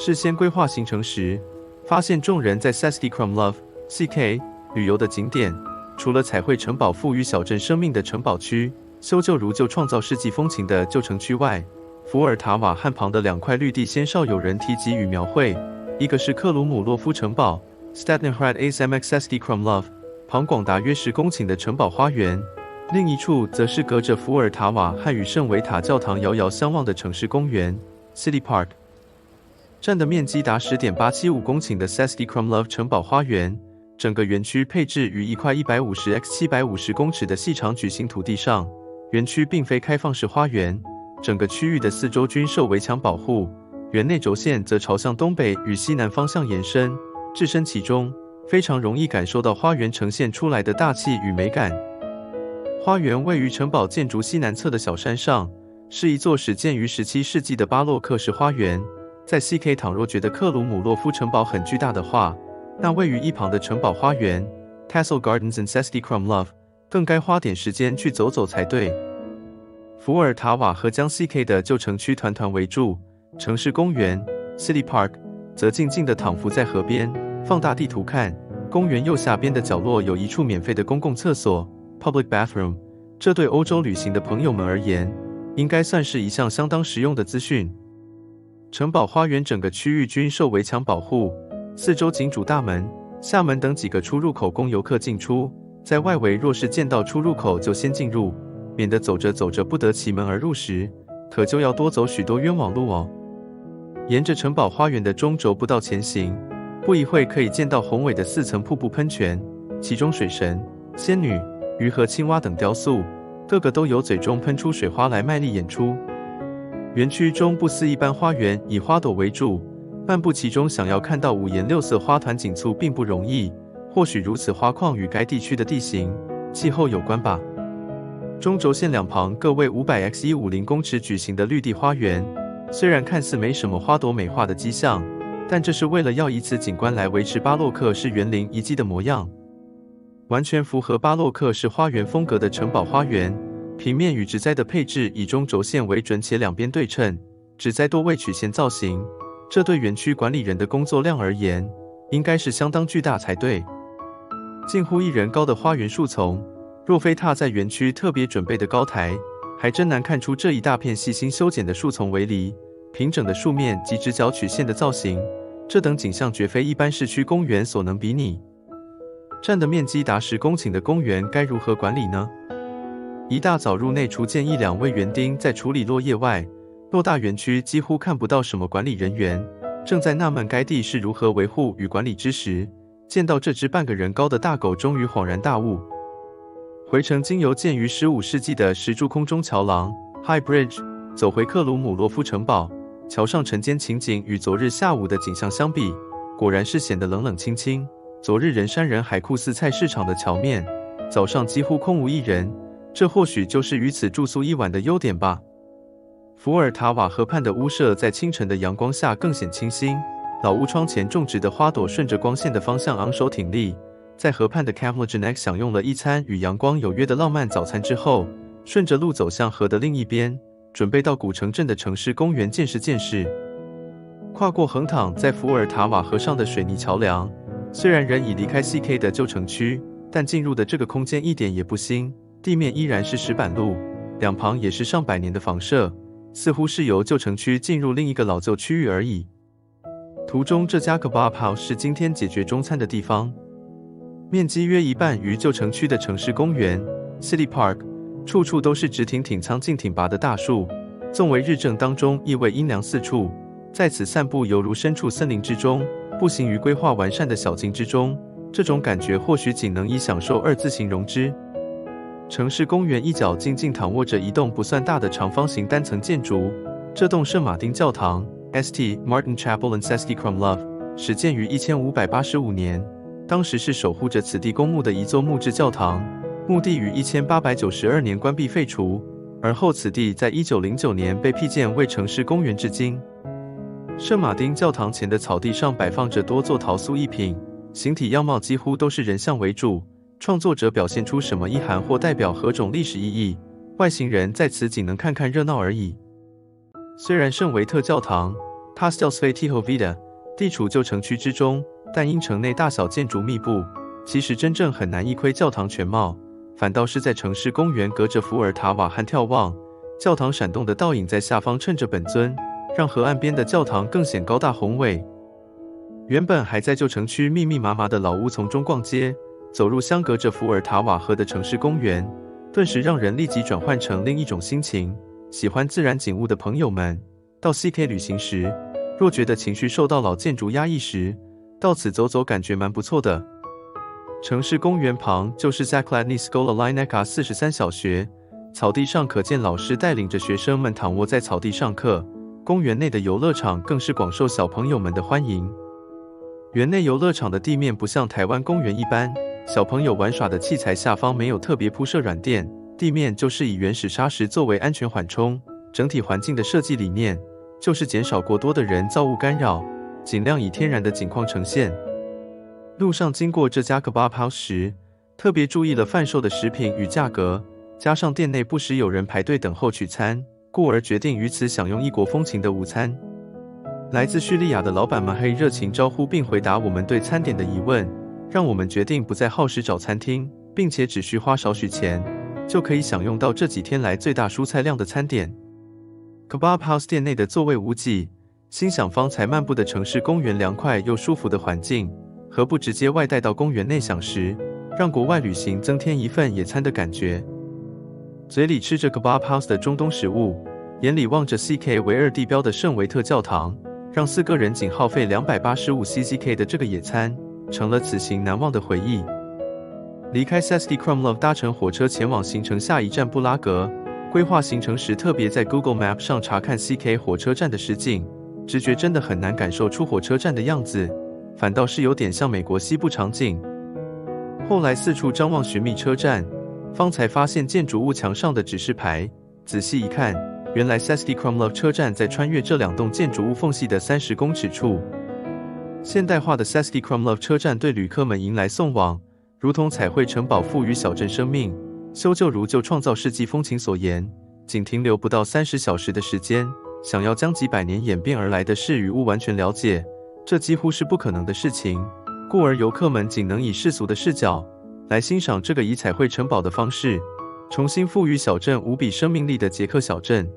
事先规划行程时，发现众人在 Saskia Krumlov（CK） 旅游的景点，除了彩绘城堡赋予小镇生命的城堡区，修旧如旧创造世纪风情的旧城区外，伏尔塔瓦汉旁的2块绿地鲜少有人提及与描绘，一个是克鲁姆洛夫城堡 （Stadnhrad ASMX Saskia Krumlov），旁广达约10公顷的城堡花园。另一处则是隔着伏尔塔瓦和与圣维塔教堂遥遥相望的城市公园 （City Park）。占的面积达10.875公顷的 Saskia Krumlov 城堡花园，整个园区配置于一块150x750公尺的细长矩形土地上。园区并非开放式花园，整个区域的四周均受围墙保护，园内轴线则朝向东北与西南方向延伸。置身其中，非常容易感受到花园呈现出来的大气与美感。花园位于城堡建筑西南侧的小山上，是一座始建于17世纪的巴洛克式花园。在 CK 倘若觉得克鲁姆洛夫城堡很巨大的话，那位于一旁的城堡花园 Castle Gardens in Saskia Krumlov 更该花点时间去走走才对。伏尔塔瓦河将 CK 的旧城区团团围住，城市公园 City Park 则静静地躺伏在河边。放大地图看，公园右下边的角落有一处免费的公共厕所 Public Bathroom， 这对欧洲旅行的朋友们而言，应该算是一项相当实用的资讯。城堡花园整个区域均受围墙保护，四周仅主大门、下门等几个出入口供游客进出，在外围若是见到出入口就先进入，免得走着走着不得其门而入时，可就要多走许多冤枉路哦。沿着城堡花园的中轴步道前行，不一会可以见到宏伟的4层瀑布喷泉，其中水神、仙女、鱼和青蛙等雕塑，个个都由嘴中喷出水花来卖力演出。园区中不似一般花园以花朵为主，漫步其中想要看到5颜6色花团锦簇并不容易，或许如此花况与该地区的地形、气候有关吧。中轴线两旁各为500x150公尺矩形的绿地花园，虽然看似没什么花朵美化的迹象，但这是为了要以此景观来维持巴洛克式园林遗迹的模样。完全符合巴洛克式花园风格的城堡花园，平面与植栽的配置以中轴线为准且两边对称，植栽多为曲线造型，这对园区管理人的工作量而言，应该是相当巨大才对。近乎1人高的花园树丛，若非踏在园区特别准备的高台，还真难看出这一大片细心修剪的树丛为篱，平整的树面及直角曲线的造型，这等景象绝非一般市区公园所能比拟。占的面积达10公顷的公园该如何管理呢？一大早入内，除见1-2位园丁在处理落叶外，偌大园区几乎看不到什么管理人员。正在纳闷该地是如何维护与管理之时，见到这只半个人高的大狗，终于恍然大悟。回程经由建于15世纪的石柱空中桥廊 High Bridge， 走回克鲁姆洛夫城堡。桥上晨间情景与昨日下午的景象相比，果然是显得冷冷清清。昨日人山人海酷似菜市场的桥面，早上几乎空无一人，这或许就是于此住宿一晚的优点吧。伏尔塔瓦河畔的屋舍在清晨的阳光下更显清新，老屋窗前种植的花朵顺着光线的方向昂首挺立。在河畔的 Kavlajanek 享用了一餐与阳光有约的浪漫早餐之后，顺着路走向河的另一边，准备到古城镇的城市公园见识见识。跨过横躺在伏尔塔瓦河上的水泥桥梁，虽然人已离开 CK 的旧城区，但进入的这个空间一点也不新，地面依然是石板路，两旁也是上百年的房舍，似乎是由旧城区进入另一个老旧区域而已。途中这家 Kebab House 是今天解决中餐的地方，面积约一半于旧城区的城市公园 City Park， 处处都是直挺挺苍劲挺拔的大树，纵为日正当中，亦为阴凉四处，在此散步犹如身处森林之中，步行于规划完善的小径之中，这种感觉或许仅能以享受2字形容之。城市公园一角静静躺卧着一栋不算大的长方形单层建筑，这栋圣马丁教堂 St. Martin Chapel in Saskia Krumlov 始建于1585年，当时是守护着此地公墓的一座木质教堂，墓地于1892年关闭废除，而后此地在1909年被辟建为城市公园至今。圣马丁教堂前的草地上摆放着多座陶塑艺品，形体样貌几乎都是人像为主，创作者表现出什么意涵或代表何种历史意义，外行人在此仅能看看热闹而已。虽然圣维特教堂 Pastel Svetiho Vida， 地处旧城区之中，但因城内大小建筑密布，其实真正很难一窥教堂全貌，反倒是在城市公园隔着福尔塔瓦汉眺望，教堂闪动的倒影在下方衬着本尊，让河岸边的教堂更显高大宏伟。原本还在旧城区密密麻麻的老屋丛中逛街，走入相隔着福尔塔瓦河的城市公园，顿时让人立即转换成另一种心情。喜欢自然景物的朋友们，到 CK 旅行时，若觉得情绪受到老建筑压抑时，到此走走感觉蛮不错的。城市公园旁就是 Zakladny Škola Lineka 43小学，草地上可见老师带领着学生们躺卧在草地上课。公园内的游乐场更是广受小朋友们的欢迎。园内游乐场的地面不像台湾公园一般，小朋友玩耍的器材下方没有特别铺设软垫，地面就是以原始砂石作为安全缓冲。整体环境的设计理念就是减少过多的人造物干扰，尽量以天然的景况呈现。路上经过这家 Kebab House 时，特别注意了贩售的食品与价格，加上店内不时有人排队等候取餐，故而决定于此享用异国风情的午餐。来自叙利亚的老板们还热情招呼并回答我们对餐点的疑问，让我们决定不再耗时找餐厅，并且只需花少许钱，就可以享用到这几天来最大蔬菜量的餐点。Kebab House 店内的座位无几，心想方才漫步的城市公园凉快又舒服的环境，何不直接外带到公园内享食，让国外旅行增添一份野餐的感觉。嘴里吃着 Kebab House 的中东食物，眼里望着 CK 为2地标的圣维特教堂，让4个人仅耗费285 CZK 的这个野餐，成了此行难忘的回忆。离开 Saski Krumlov 搭乘火车前往行程下一站布拉格，规划行程时特别在 Google Map 上查看 CK 火车站的实景，直觉真的很难感受出火车站的样子，反倒是有点像美国西部场景。后来四处张望寻觅车站，方才发现建筑物墙上的指示牌，仔细一看，原来 Saski Krumlov 车站在穿越这2栋建筑物缝隙的30公尺处。现代化的 Saski Krumlov 车站对旅客们迎来送往，如同彩绘城堡赋予小镇生命，修旧如旧创造世纪风情所言，仅停留不到30小时的时间，想要将几百年演变而来的事与物完全了解，这几乎是不可能的事情，故而游客们仅能以世俗的视角来欣赏这个以彩绘城堡的方式，重新赋予小镇无比生命力的捷克小镇。